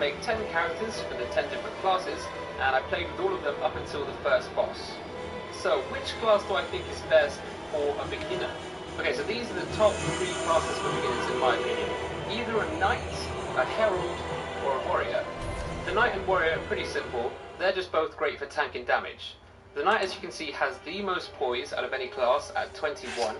make 10 characters for the 10 different classes, and I played with all of them up until the first boss. So, which class do I think is best for a beginner? Okay, so these are the top 3 classes for beginners in my opinion. Either a knight, a herald, or a warrior. The knight and warrior are pretty simple, they're just both great for tanking damage. The knight, as you can see, has the most poise out of any class at 21,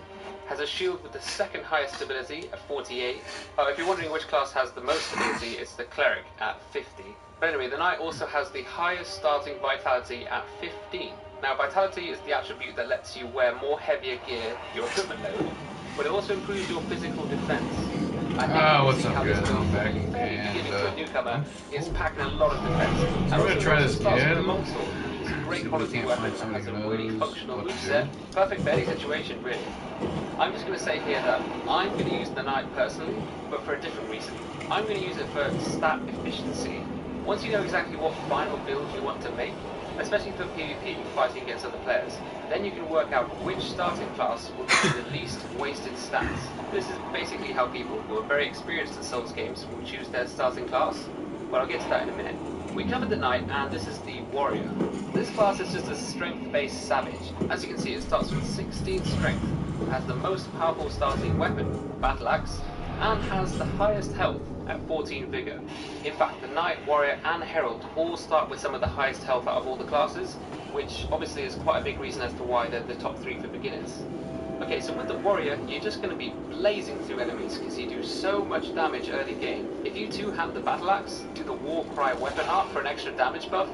has a shield with the second highest stability at 48. If you're wondering which class has the most stability, it's the cleric at 50. But anyway, the knight also has the highest starting vitality at 15. Now, vitality is the attribute that lets you wear more heavier gear, your equipment load, but it also improves your physical defense. What's up, guys? I'm back a newcomer is packing a lot of defense. I'm gonna try this again. It's a great quality weapon that has a really functional moveset. Perfect for any situation, really. I'm just going to say here that I'm going to use the knight personally, but for a different reason. I'm going to use it for stat efficiency. Once you know exactly what final build you want to make, especially for PvP, fighting against other players, then you can work out which starting class will give you the least wasted stats. This is basically how people who are very experienced at Souls games will choose their starting class, but I'll get to that in a minute. We covered the knight, and this is the warrior. This class is just a strength-based savage. As you can see, it starts with 16 strength, has the most powerful starting weapon, battle axe, and has the highest health at 14 vigor. In fact, the knight, warrior, and herald all start with some of the highest health out of all the classes, which obviously is quite a big reason as to why they're the top 3 for beginners. Okay, so with the warrior, you're just going to be blazing through enemies because you do so much damage early game. If you too have the battle axe, do the war cry weapon art for an extra damage buff,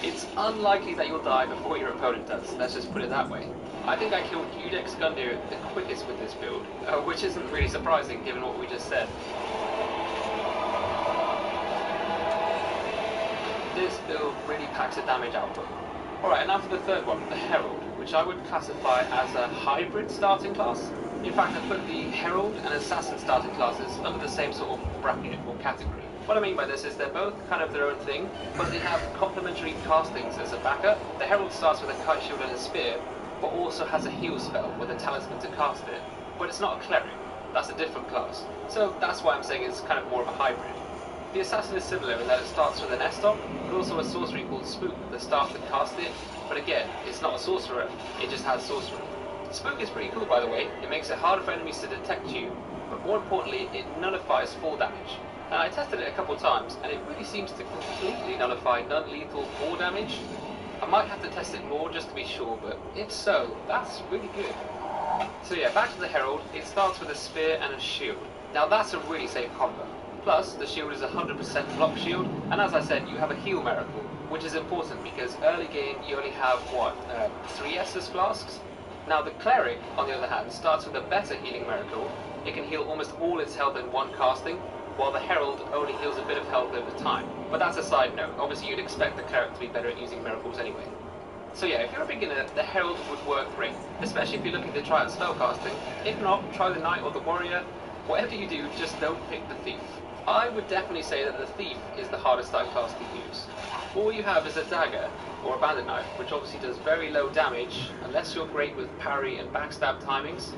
it's unlikely that you'll die before your opponent does, let's just put it that way. I think I killed Udex Gundyr the quickest with this build, which isn't really surprising given what we just said. This build really packs a damage output. Alright, now for the third one, the Herald, which I would classify as a hybrid starting class. In fact, I put the Herald and Assassin starting classes under the same sort of bracket or category. What I mean by this is they're both kind of their own thing, but they have complementary castings as a backup. The Herald starts with a kite shield and a spear, but also has a heal spell with a talisman to cast it. But it's not a cleric, that's a different class. So that's why I'm saying it's kind of more of a hybrid. The Assassin is similar in that it starts with an S-stop, but also a sorcery called Spook, the staff that casts it. But again, it's not a sorcerer, it just has sorcery. Spook is pretty cool, by the way. It makes it harder for enemies to detect you, but more importantly, it nullifies fall damage. And I tested it a couple times, and it really seems to completely nullify non-lethal fall damage. I might have to test it more just to be sure, but if so, that's really good. So yeah, back to the Herald, it starts with a spear and a shield. Now that's a really safe combo. Plus, the shield is 100% block shield, and as I said, you have a heal miracle, which is important because early game you only have, 3 Estus flasks? Now the Cleric, on the other hand, starts with a better healing miracle. It can heal almost all its health in one casting, while the Herald only heals a bit of health over time. But that's a side note, obviously you'd expect the Cleric to be better at using miracles anyway. So yeah, if you're a beginner, the Herald would work great, especially if you're looking to try out spellcasting. If not, try the Knight or the Warrior. Whatever you do, just don't pick the Thief. I would definitely say that the Thief is the hardest starting class to use. All you have is a dagger, or a bandit knife, which obviously does very low damage, unless you're great with parry and backstab timings,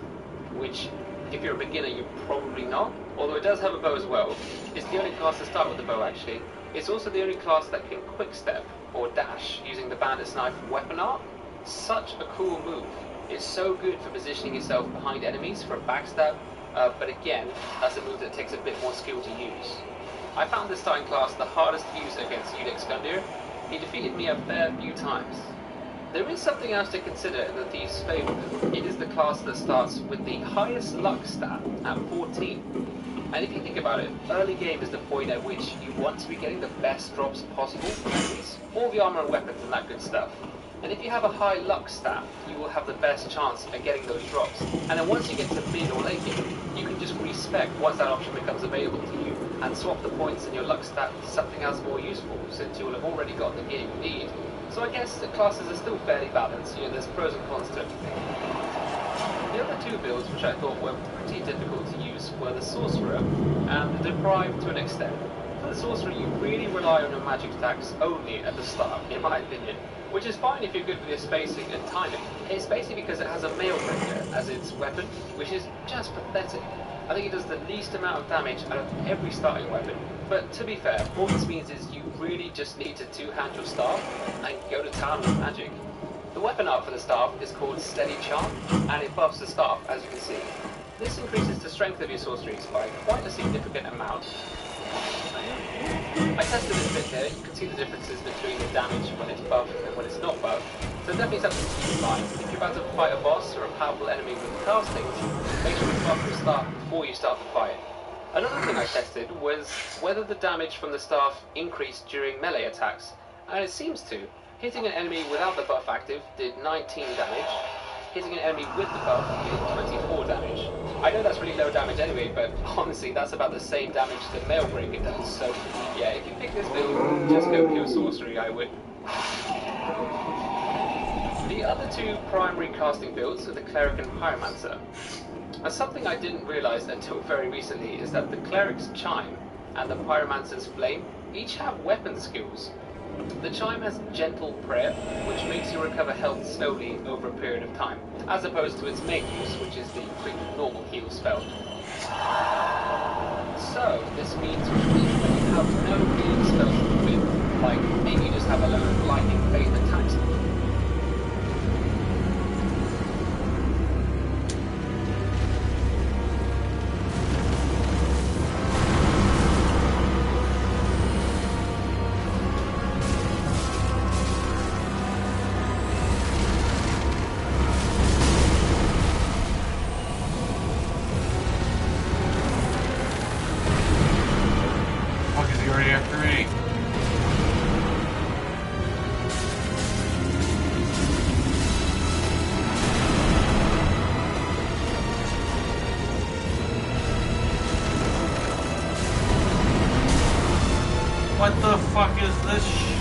which, if you're a beginner, you're probably not. Although it does have a bow as well. It's the only class to start with the bow, actually. It's also the only class that can quickstep, or dash, using the bandit's knife weapon art. Such a cool move. It's so good for positioning yourself behind enemies for a backstab, but again, that's a move that takes a bit more skill to use. I found this starting class the hardest to use against Udex Gundyr. He defeated me a fair few times. There is something else to consider in the Thief's favour. It is the class that starts with the highest luck stat at 14. And if you think about it, early game is the point at which you want to be getting the best drops possible from enemies. All the armour and weapons and that good stuff. And if you have a high luck stat, you will have the best chance at getting those drops. And then once you get to mid or late game, you can just respec once that option becomes available to you, and swap the points in your luck stat to something else more useful, since you will have already got the gear you need. So I guess the classes are still fairly balanced, there's pros and cons to everything. The other two builds which I thought were pretty difficult to use were the Sorcerer and the Deprived to an extent. For the Sorcerer, you really rely on your magic attacks only at the start, in my opinion, which is fine if you're good with your spacing and timing. It's basically because it has a Mailbreaker as its weapon, which is just pathetic. I think it does the least amount of damage out of every starting weapon, But to be fair, what this means is you really just need to two-hand your staff and go to town with magic. The weapon art for the staff is called Steady Charm, and it buffs the staff, as you can see. This increases the strength of your sorceries by quite a significant amount. I tested it a bit here. You can see the differences between the damage when it's buffed and when it's not buffed, so definitely something to keep in mind. If you're about to fight a boss or a powerful enemy with castings, make sure you buff your staff before you start the fight. Another thing I tested was whether the damage from the staff increased during melee attacks, and it seems to. Hitting an enemy without the buff active did 19 damage, hitting an enemy with the buff did 24 damage. I know that's really low damage anyway, but honestly that's about the same damage that Mailbreaker does, so yeah, if you pick this build, just go pure sorcery, I would. The other two primary casting builds are the Cleric and Pyromancer. And something I didn't realise until very recently is that the Cleric's Chime and the Pyromancer's Flame each have weapon skills. The Chime has Gentle Prayer, which makes you recover health slowly over a period of time, as opposed to its main use, which is the quick normal heal spell. So, this means when you have no healing spells with, like maybe you just have a load of lightning phase attacks. What the fuck is this shit?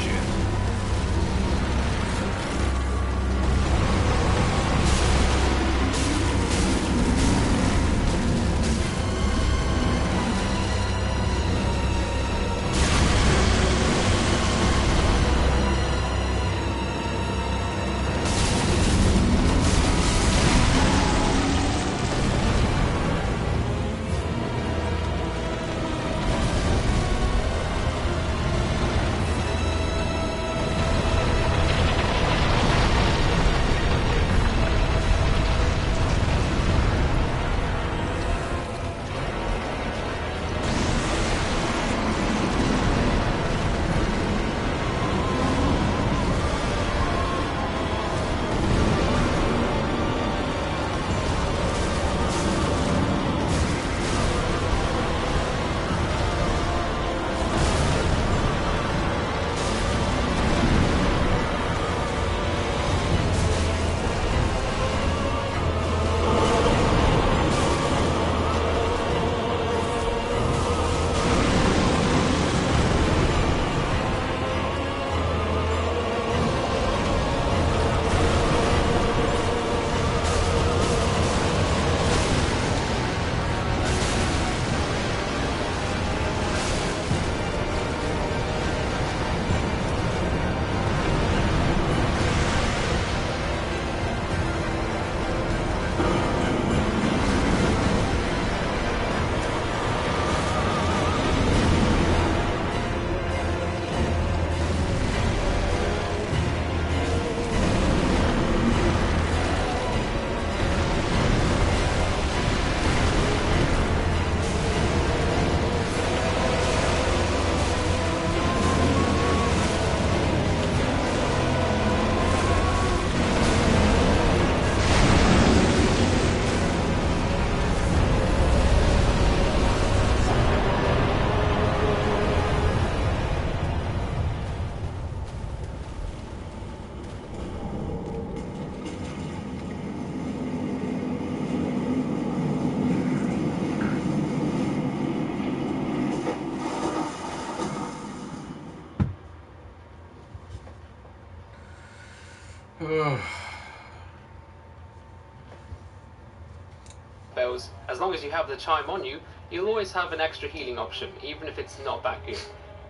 Spells, as long as you have the Chime on you, you'll always have an extra healing option, even if it's not that good.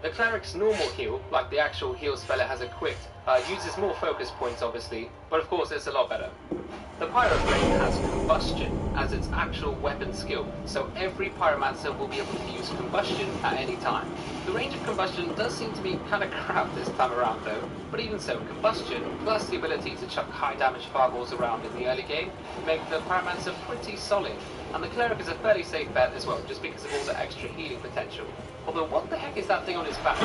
The cleric's normal heal, like the actual heal spell it has equipped, uses more focus points obviously, but of course it's a lot better. The Pyroflame has Combustion as its actual weapon skill, so every Pyromancer will be able to use Combustion at any time. The range of Combustion does seem to be kinda crap this time around though, but even so, Combustion, plus the ability to chuck high damage fireballs around in the early game, make the Pyromancer pretty solid, and the Cleric is a fairly safe bet as well, just because of all the extra healing potential. Although what the heck is that thing on his back?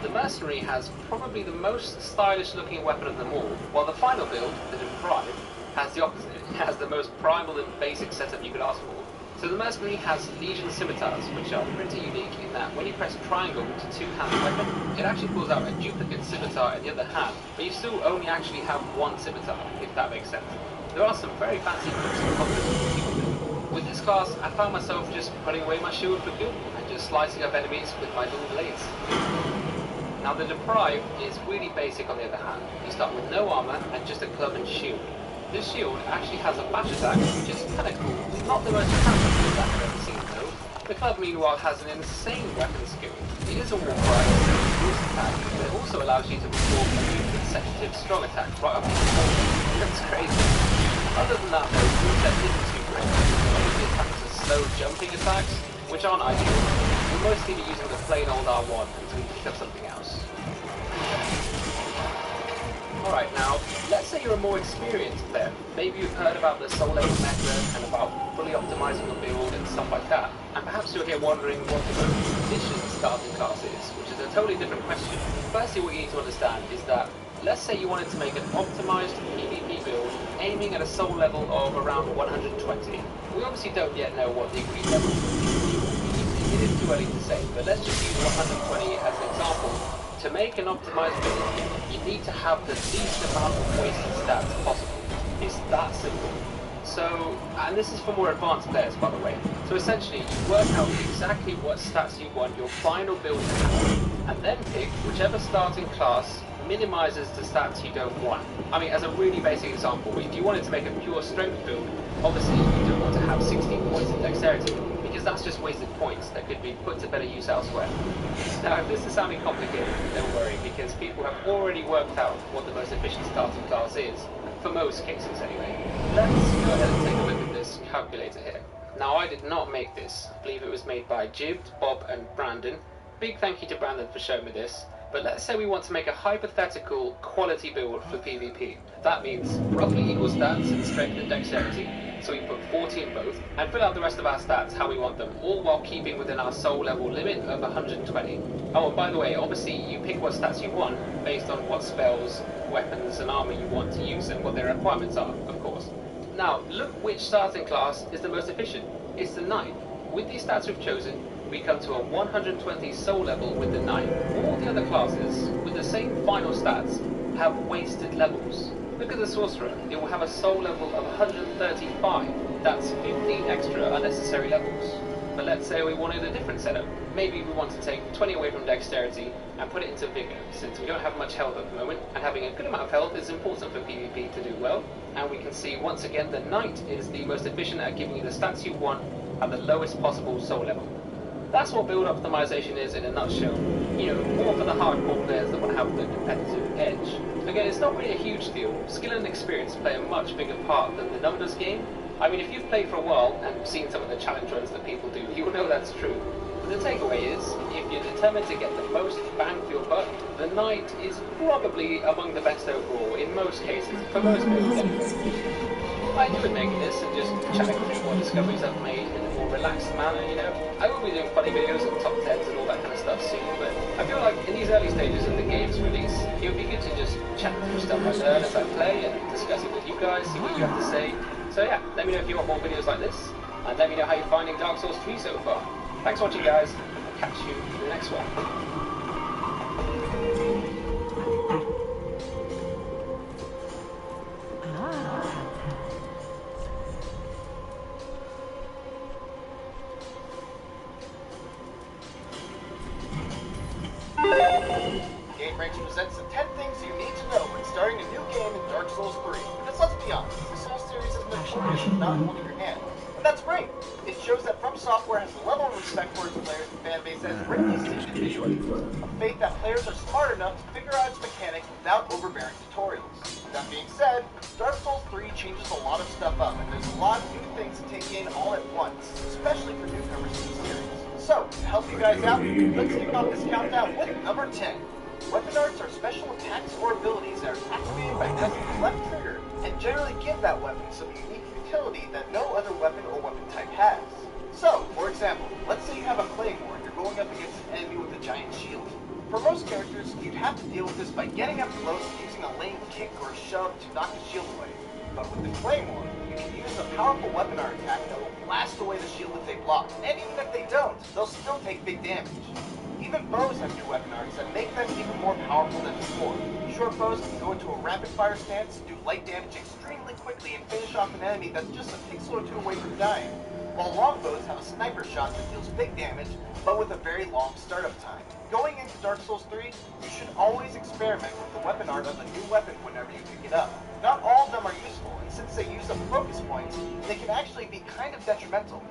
The Mercenary has probably the most stylish looking weapon of them all, while the final build, the Deprive, has the opposite. It has the most primal and basic setup you could ask for. So the Mercenary has Legion Scimitars, which are pretty unique in that when you press triangle to two-hand weapon, it actually pulls out a duplicate scimitar in the other hand, but you still only actually have one scimitar, if that makes sense. There are some very fancy hooks and combos. With this class, I found myself just putting away my shield for good, and just slicing up enemies with my little blades. Now the Deprive is really basic on the other hand. You start with no armor and just a club and shield. This shield actually has a bash attack, which is kind of cool. Not the most powerful attack I've ever seen though. The club meanwhile has an insane weapon skill. It is a war cry, so it's a boost attack, but it also allows you to perform a new consecutive strong attack right up to the wall. That's crazy. Other than that though, the moveset isn't too great. It attacks as slow jumping attacks, which aren't ideal. We'll mostly be using the plain old R1 until we pick up something else. Alright, now, let's say you're a more experienced player. Maybe you've heard about the soul level method and about fully optimizing the build and stuff like that. And perhaps you're here wondering what the most efficient starting class is, which is a totally different question. Firstly, what you need to understand is that, let's say you wanted to make an optimized PvP build aiming at a soul level of around 120. We obviously don't yet know what the agreed level is. It is too early to say, but let's just use 120 as an example. To make an optimized build, you need to have the least amount of wasted stats possible. It's that simple. So, and this is for more advanced players by the way, so essentially you work out exactly what stats you want your final build to have, and then pick whichever starting class minimizes the stats you don't want. I mean, as a really basic example, if you wanted to make a pure strength build, obviously you don't want to have 16 points in dexterity, because that's just wasted points that could be put to better use elsewhere. Now, if this is sounding complicated, don't worry, because people have already worked out what the most efficient starting class is, for most cases anyway. Let's go ahead and take a look at this calculator here. Now, I did not make this. I believe it was made by Jibbed, Bob, and Brandon. Big thank you to Brandon for showing me this. But let's say we want to make a hypothetical quality build for PvP. That means roughly equal stats in strength and dexterity, so we put 40 in both, and fill out the rest of our stats how we want them, all while keeping within our soul level limit of 120. Oh, and by the way, obviously you pick what stats you want based on what spells, weapons, and armor you want to use and what their requirements are, of course. Now, look which starting class is the most efficient. It's the Knight. With these stats we've chosen, we come to a 120 soul level with the Knight. All the other classes, with the same final stats, have wasted levels. Look at the Sorcerer. It will have a soul level of 135. That's 15 extra unnecessary levels. But let's say we wanted a different setup. Maybe we want to take 20 away from Dexterity and put it into Vigor, since we don't have much health at the moment, and having a good amount of health is important for PvP to do well. And we can see once again the Knight is the most efficient at giving you the stats you want at the lowest possible soul level. That's what build optimization is in a nutshell. You know, more for the hardcore players that want to have the competitive edge. Again, it's not really a huge deal. Skill and experience play a much bigger part than the numbers game. I mean, if you've played for a while and seen some of the challenge runs that people do, you will know that's true. But the takeaway is, if you're determined to get the most bang for your buck, the Knight is probably among the best overall, in most cases, for most builds anyway. I enjoyed making this and just chatting through what discoveries I've made in a more relaxed manner, you know. I will be doing funny videos on top 10s and all that kind of stuff soon, but I feel like in these early stages of the game's release, it would be good to just chat through stuff I learn as I play and discuss it with you guys, see what you have to say. So yeah, let me know if you want more videos like this, and let me know how you're finding Dark Souls 3 so far. Thanks for watching, guys. I'll catch you in the next one. Ranking presents the 10 things you need to know when starting a new game in Dark Souls 3. Because let's be honest, the Souls series is notorious for not holding your hand. And that's great. It shows that From Software has a level of respect for its players and fan base that is rarely seen in video games. A faith that players are smart enough to figure out its mechanics without overbearing tutorials. That being said, Dark Souls 3 changes a lot of stuff up, and there's a lot of new things to take in all at once, especially for newcomers to the series. So, to help you guys out, let's kick off this countdown with number 10. Weapon arts are special attacks or abilities that are activated by pressing the left trigger, and generally give that weapon some unique utility that no other weapon or weapon type has. So, for example, let's say you have a claymore and you're going up against an enemy with a giant shield. For most characters, you'd have to deal with this by getting up close and using a lame kick or a shove to knock the shield away. But with the claymore, you can use a powerful weapon art attack that will blast away the shield if they block, and even if they don't, they'll still take big damage. Even bows have new weapon arts that make them even more powerful than before. Short bows can go into a rapid-fire stance, do light damage extremely quickly, and finish off an enemy that's just a pixel or two away from dying. While longbows have a sniper shot that deals big damage, but with a very long startup time. Going into Dark Souls 3, you should always experiment with the weapon art of a new weapon whenever you pick it up. Not all of them are useful, and since they use up focus points, they can actually be kind of detrimental.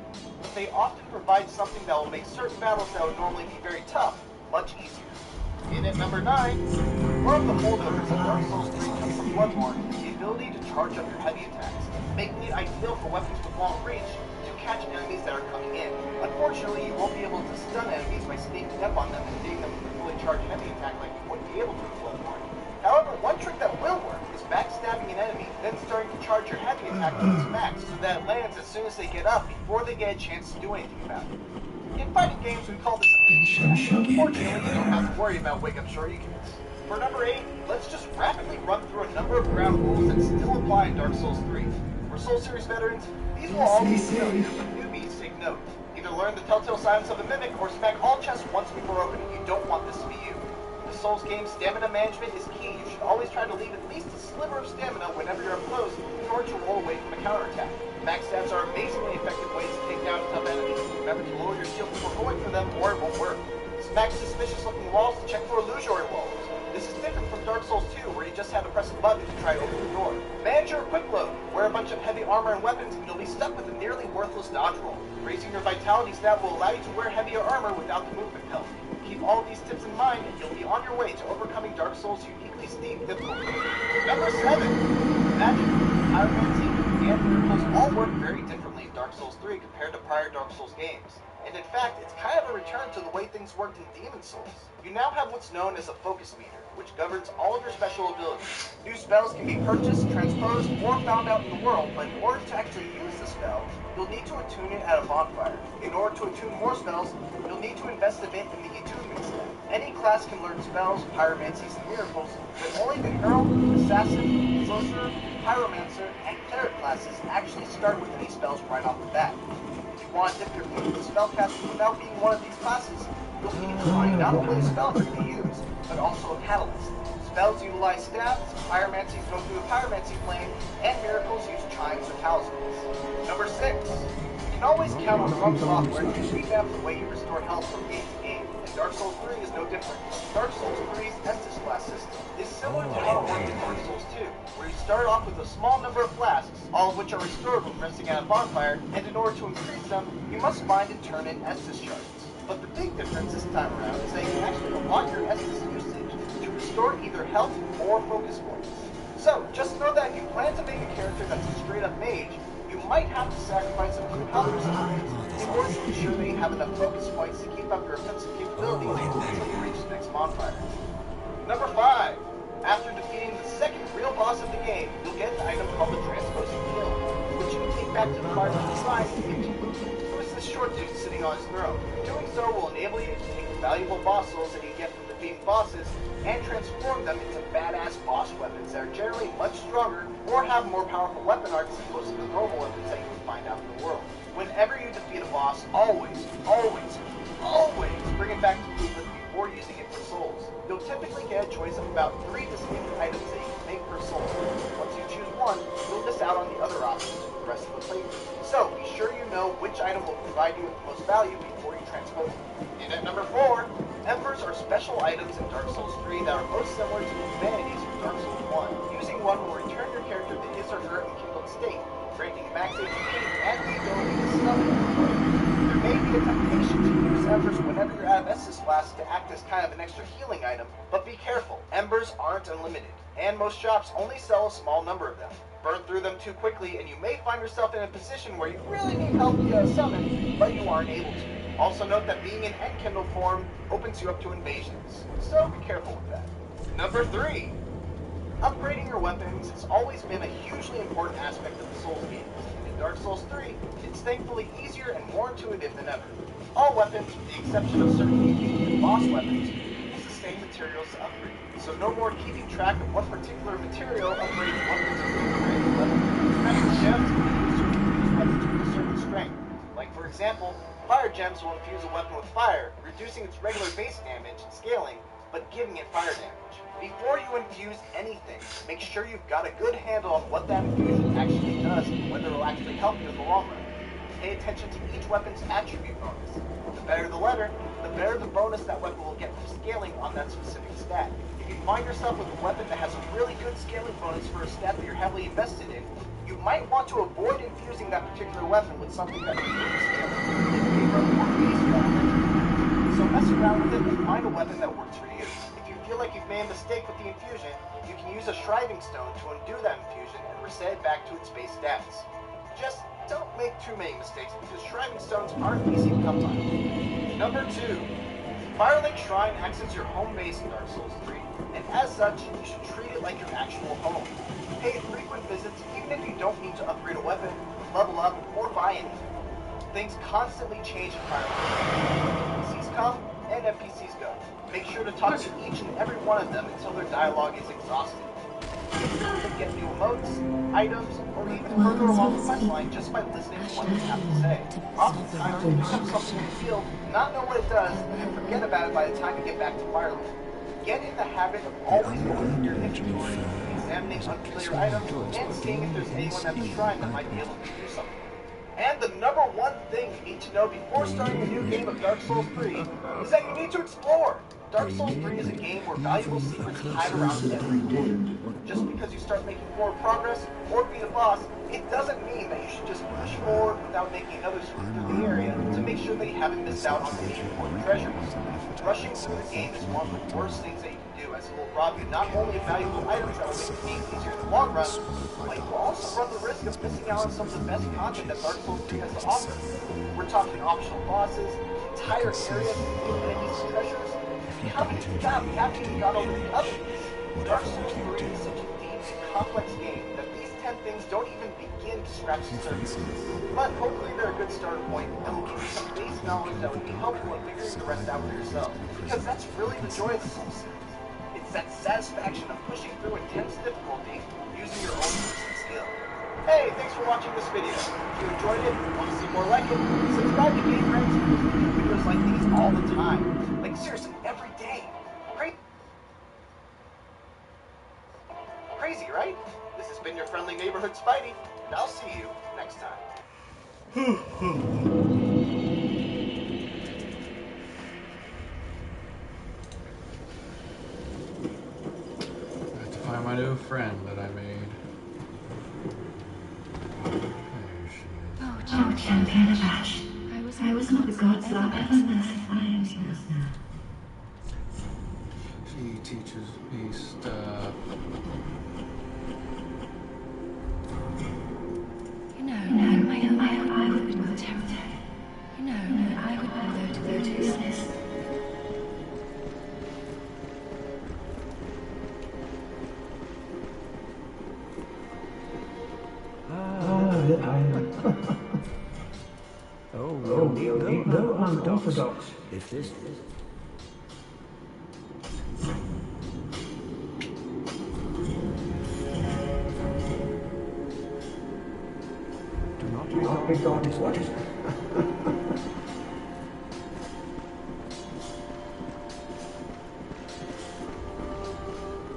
But they often provide something that will make certain battles that would normally be very tough, much easier. In at number 9, one of the holdovers of Dark Souls 3 comes from Bloodborne, the ability to charge up your heavy attacks, making it ideal for weapons with long reach to catch enemies that are coming in. Unfortunately, you won't be able to stun enemies by sneaking up on them and hitting them with a fully charged heavy attack like you wouldn't be able to in Bloodborne. However, one trick that will work is backstabbing an enemy, then starting to charge your heavy attack to its max so that it lands as soon as they get up before they get a chance to do anything about it. In fighting games, we call this a beat attack. Unfortunately, you don't have to worry about wake up shurikens. For number 8, let's just rapidly run through a number of ground rules that still apply in Dark Souls 3. For Soul Series veterans, these will all be familiar, but newbies take note. Either learn the telltale silence of the mimic or smack all chests once before opening. You don't want this to be you. In the Souls game, stamina management is key. You should always try to leave at least a sliver of stamina whenever you're up close in order to roll away from a counterattack. Backstabs are amazingly effective ways to take down tough enemies. Remember to lower your shield before going for them or it won't work. Smack suspicious looking walls to check for illusory walls. This is different from Dark Souls 2 where you just had to press a button to try to open the door. Manage your quick load. Wear a bunch of heavy armor and weapons and you'll be stuck with a nearly worthless dodge roll. Raising your vitality stat will allow you to wear heavier armor without the movement penalty. Keep all of these tips in mind and you'll be on your way to overcoming Dark Souls' uniquely steep difficulty. Number 7. Magic, pyromancy, and miracles all work very differently in Dark Souls 3 compared to prior Dark Souls games. And in fact, it's kind of a return to the way things worked in Demon Souls. You now have what's known as a focus meter, which governs all of your special abilities. New spells can be purchased, transposed, or found out in the world, but in order to actually use the spell, you'll need to attune it at a bonfire. In order to attune more spells, you'll need to invest a bit in the attunement step. Any class can learn spells, pyromancies, and miracles, but only the Herald, Assassin, Sorcerer, Pyromancer, and Cleric classes actually start with any spells right off the bat. If you want to dip your feet into spellcasting without being one of these classes, you'll need to find not only spells you can use, but also a catalyst. Spells utilize staffs, pyromancies go through the pyromancy flame, and miracles use chimes or talismans. Number 6. You can always count on From Software to revamp the way you restore health from game to game, and Dark Souls 3 is no different. Dark Souls 3's Estus class system is similar to how it worked in Dark Souls 2, where you start off with a small number of flasks, all of which are restored when resting at a bonfire, and in order to increase them, you must find and turn in Estus shards. But the big difference this time around is that you can actually unlock your Estus usage to restore either health or focus points. So, just know that if you plan to make a character that's a straight-up mage, you might have to sacrifice a few health percentages in order to ensure that you have enough focus points to keep up your offensive capabilities until you reach the next bonfire. Number 5. After defeating the second real boss of the game, you'll get an item called the Transposing Kill, which you can take back to the party to side and give to who is this short dude sitting on his throne. Doing so will enable you to take the valuable boss souls that you get from defeating bosses and transform them into badass boss weapons that are generally much stronger or have more powerful weapon arts as opposed to the normal weapons that you would find out in the world. Whenever you defeat a boss, always bring it back to Blueprint before using it for souls. You'll typically get a choice of about 3 distinct items that you can make per soul. Once you choose one, you'll miss out on the other options for the rest of the playthrough. So be sure you know which item will provide you with the most value before you transpose it. And at number 4, Embers are special items in Dark Souls 3 that are most similar to the Humanities from Dark Souls 1. Using one will return your character to his or her enkindled state, granting max HP and the ability to summon be a temptation to use embers whenever you're out of Estus Flask to act as kind of an extra healing item, but be careful, embers aren't unlimited, and most shops only sell a small number of them. Burn through them too quickly, and you may find yourself in a position where you really need help via a summon, but you aren't able to. Also note that being in Enkindle form opens you up to invasions, so be careful with that. Number 3. Upgrading your weapons has always been a hugely important aspect of the Souls games, and in Dark Souls 3, it's thankfully easier and more intuitive than ever. All weapons, with the exception of certain unique boss weapons, use the same materials to upgrade, so no more keeping track of what particular material upgrades weapons at a random level. Special gems can be used to infuse weapons with a certain strength. Like for example, fire gems will infuse a weapon with fire, reducing its regular base damage and scaling, but giving it fire damage. Before you infuse anything, make sure you've got a good handle on what that infusion actually does and whether it will actually help you in the long run. Pay attention to each weapon's attribute bonus. The better the letter, the better the bonus that weapon will get from scaling on that specific stat. If you find yourself with a weapon that has a really good scaling bonus for a stat that you're heavily invested in, you might want to avoid infusing that particular weapon with something that improves scaling in favor of more base damage. So mess around with it and find a weapon that works for you. If you feel like you've made a mistake with the infusion, you can use a Shriving Stone to undo that infusion and reset it back to its base stats. Just don't make too many mistakes because Shriving Stones aren't easy to come by. Number 2. Firelink Shrine acts as your home base in Dark Souls 3, and as such, you should treat it like your actual home. Pay frequent visits even if you don't need to upgrade a weapon, level up, or buy anything. Things constantly change in Firelink. NPCs come, and NPCs go. Make sure to talk to each and every one of them until their dialogue is exhausted. You can get new emotes, items, or even further along the quest line just by listening to what they have to say. Oftentimes, you pick up something in the field, not know what it does, and then forget about it by the time you get back to Firelink. Get in the habit of always going through your inventory, examining unfamiliar items, and seeing if there's anyone at the shrine that might be able to do something. And the number one thing you need to know before starting a new game of Dark Souls 3 is that you need to explore. Dark Souls 3 is a game where valuable secrets hide around every corner. Just because you start making forward progress or beat a boss, it doesn't mean that you should just push forward without making another sweep through the area to make sure that you haven't missed out on any important treasures. Rushing through the game is one of the worst things that you can do, as it will rob you not only of valuable items that will make the game easier in the long run, but you will also run the risk of missing out on some of the best content that Dark Souls 3 has to offer. We're talking optional bosses, entire areas, enemies, and treasures. We haven't even got over the others. Dark Souls 3 is such a deep and complex game that these 10 things don't even begin to scratch the surface. But hopefully they're a good starting point and will give you some base knowledge that will be helpful in figuring the rest out for yourself. Because that's really the joy of the Souls series. It's that satisfaction of pushing through intense difficulty using your own personal skill. Hey, thanks for watching this video. If you enjoyed it and want to see more like it, subscribe to Game Rants because we do videos like these all the time. Like seriously, every day. Crazy, right? This has been your friendly neighborhood Spidey, and I'll see you next time. I have to find my new friend that I made. There she is. Oh, champion of Ash. I was not the god's love ever I am yours now. She teaches me stuff. I would be with terror. I would go to his nest. No unorthodox. If this not be God is what is.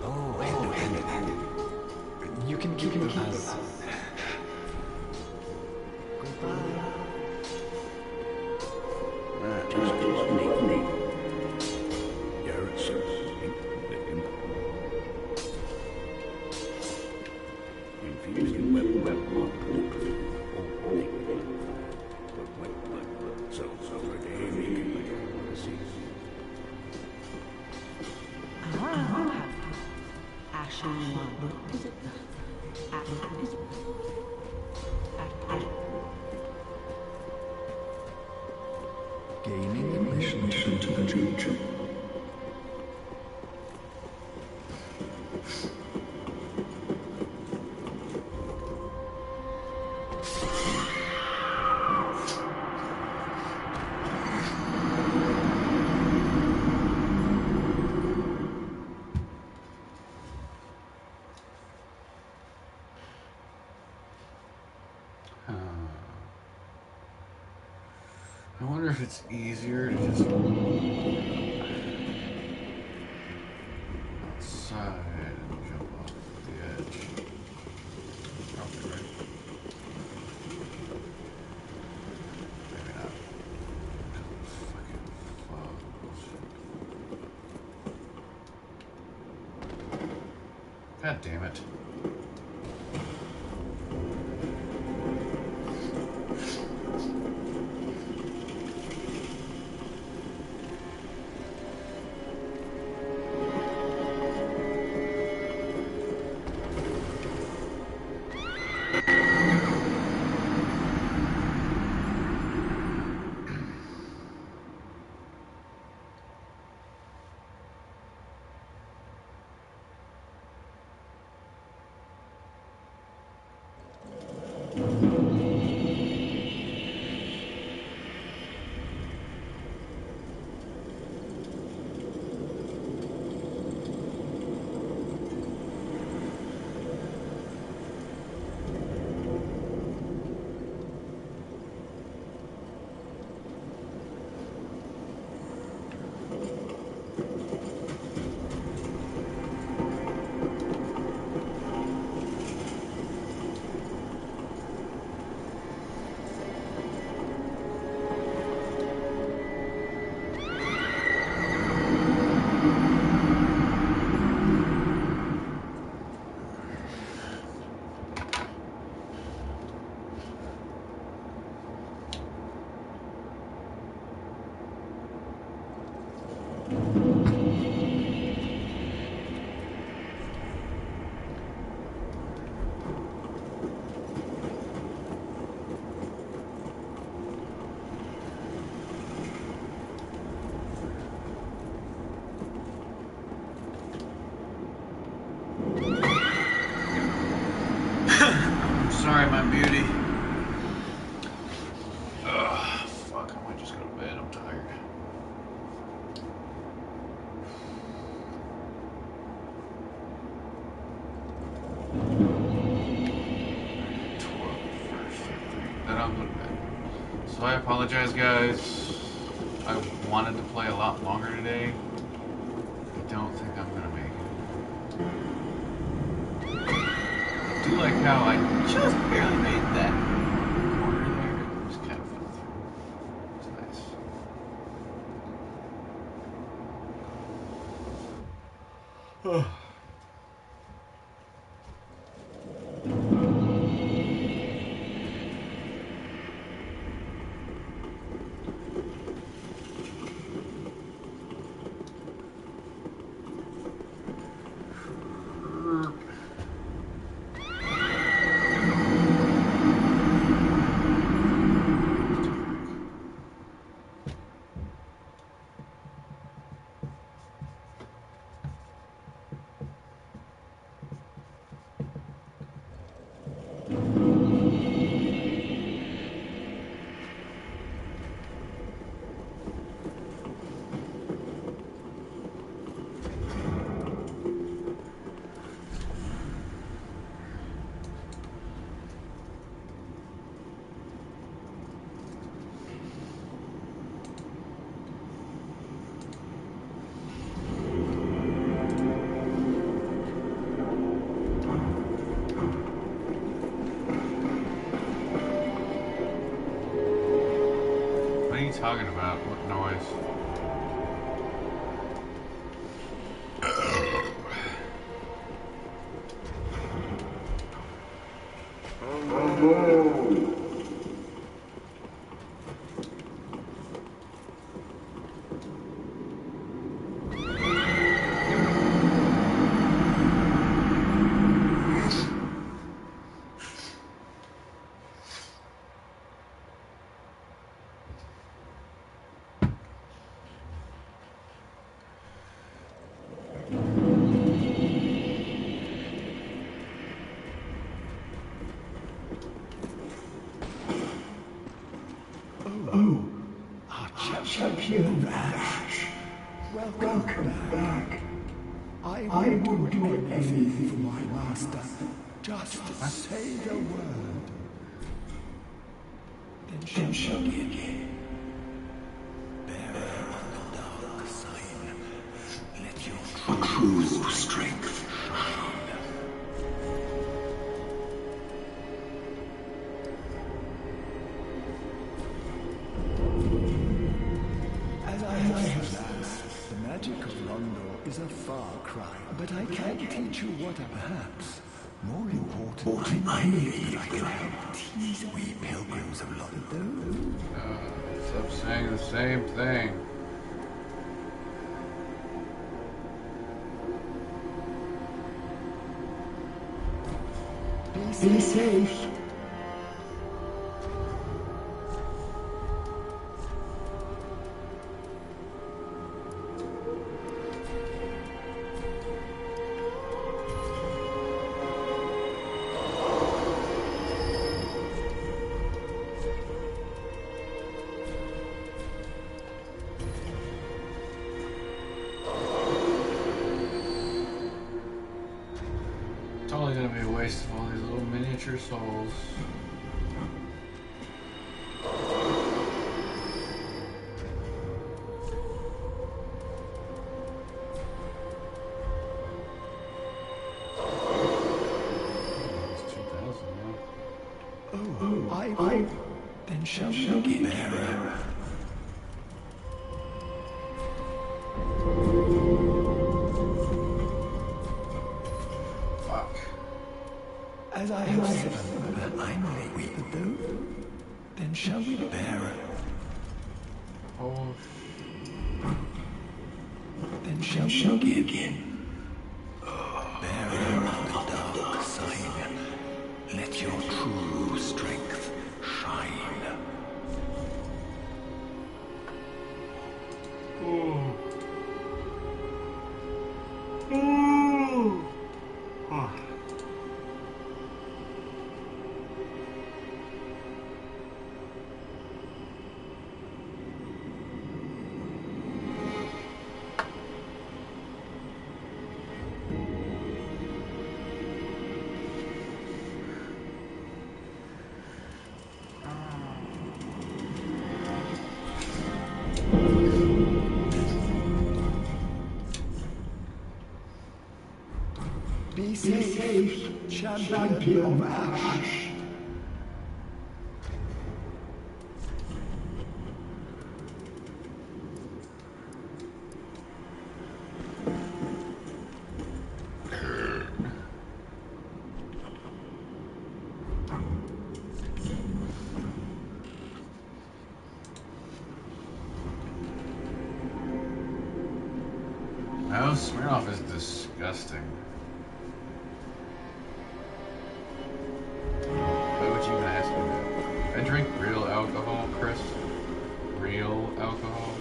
Oh, You can keep us. that is good. You're infusing web. Gaining admission to the future. I wonder if it's easier to just outside and jump off the edge. Probably right. Maybe not. Fucking fog bullshit. God damn it. Sorry, my beauty. Ugh, fuck, I might just go to bed. I'm tired. Then I'll go to bed. So I apologize, guys. I wanted to play a lot longer today. I don't think I'm gonna make it. I do like how I just barely made that corner there. It was kind of fun. It's nice. What are you talking about? What noise? Welcome back. I would do anything for my master. Just say the word. Then shall we again. Bearer of the dark sign, let your true strength shine. As I have asked, the magic of Rondo is a far cry, but I can teach you what perhaps more important. I believe that I can help teach we pilgrims of Londo. Stop saying the same thing. Be safe. It's only gonna be a waste of all these little miniature souls. It's 2,000 now. Oh, I then shall we bearer. Fuck. As I have said, I may weep, but though, then shall we bearer. Oh, Then shall we again. Bearer of the dark sign, let your true strength shine. Be safe, champion of Ash. no, Smirnoff is disgusting. Why would you even ask me that? I drink real alcohol, Chris. Real alcohol.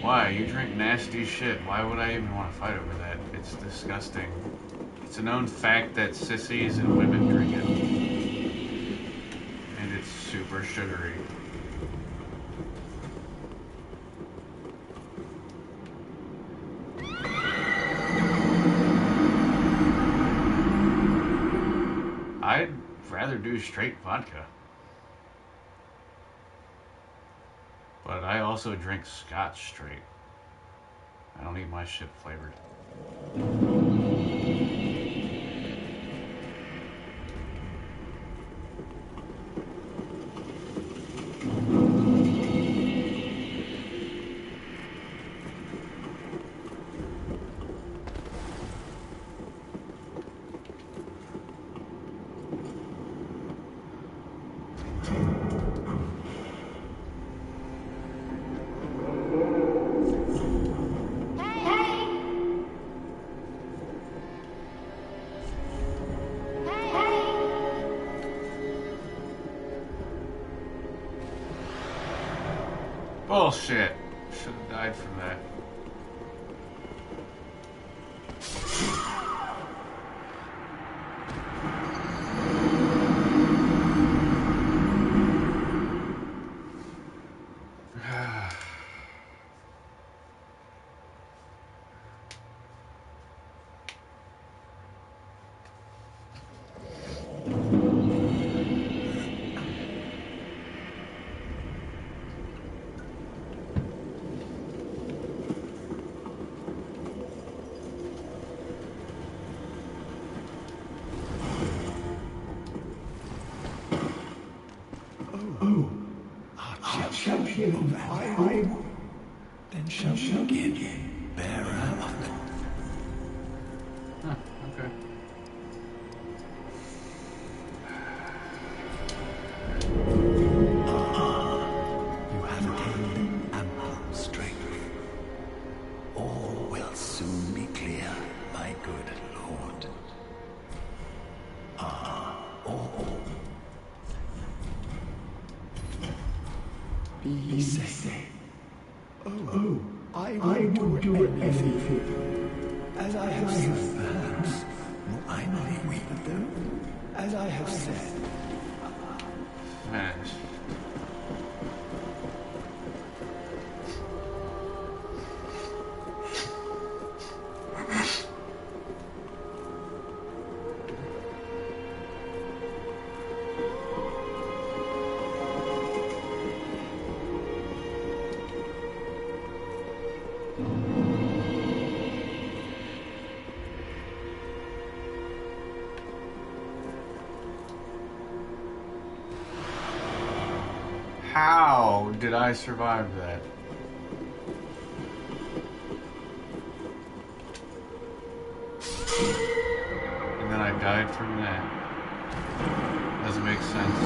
Why? You drink nasty shit. Why would I even want to fight over that? It's disgusting. It's a known fact that sissies and women drink it. And it's super sugary. I'd rather do straight vodka. But I also drink scotch straight. I don't eat my shit flavored. Bullshit. Should have died from that. Champion, I then shall begin, bearer of the... Huh, okay. You have attained ample strength. All will soon be clear, my good lord. All. Be safe. Oh, I will do anything. As I have said, perhaps. I may wait, though. As I have said. Smash. How did I survive that? And then I died from that. Doesn't make sense.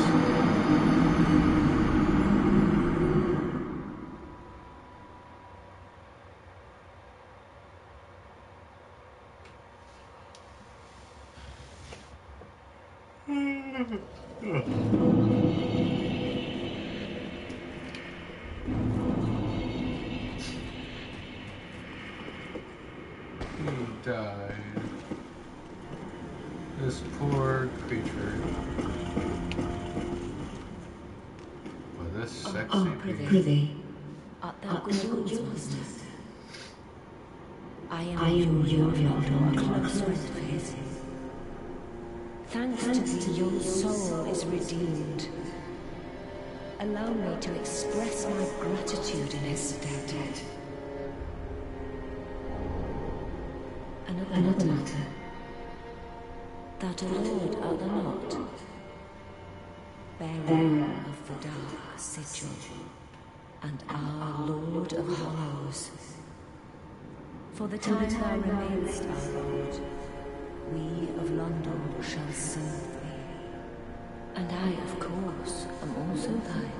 Died. This poor creature. Well, this sexy Prithee, art thou good master? I am your Lord, close with his. Thanks to thee, your soul is redeemed. Allow me to express my gratitude in his stead. Another matter. That a lord art thou not, bearer of the dark sigil, and our Lord of Hollows. For the time thou remainest our Lord, we of London shall serve thee, and I, of course, am also thine.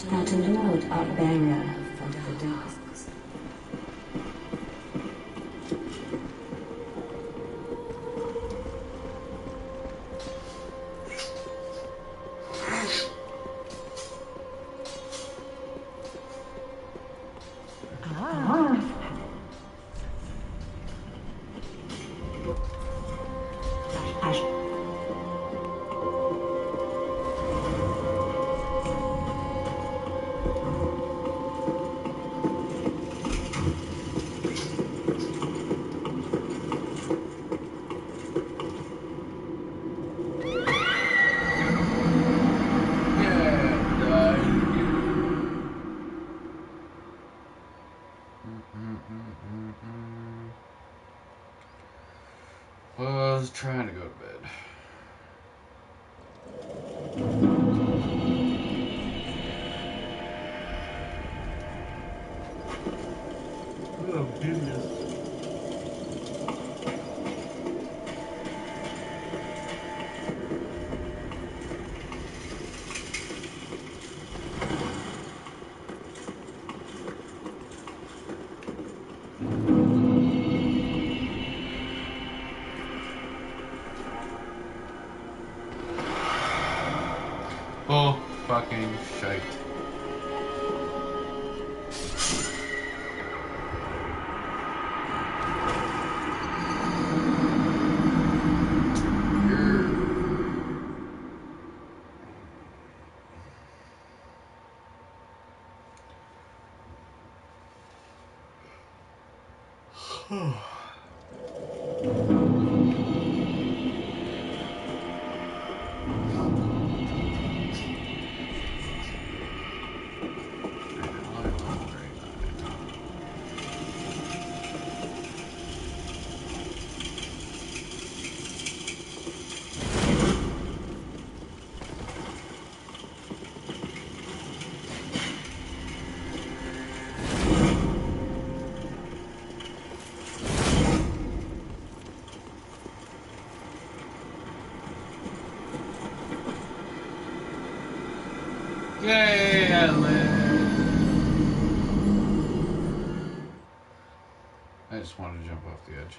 That a lord art bearer of the dark. Oh, fucking shite. Yay, I live. I just wanted to jump off the edge.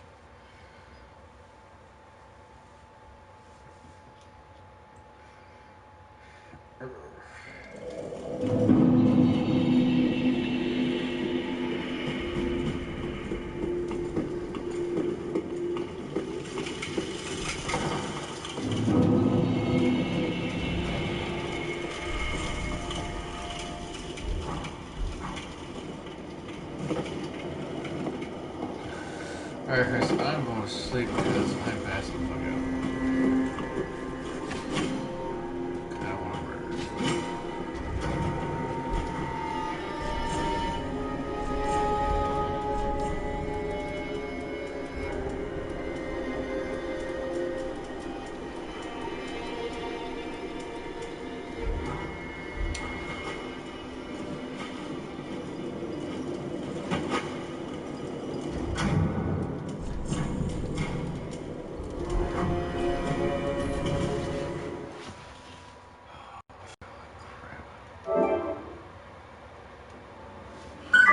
Alright, Chris, I'm going to sleep because I'm passed the fuck out.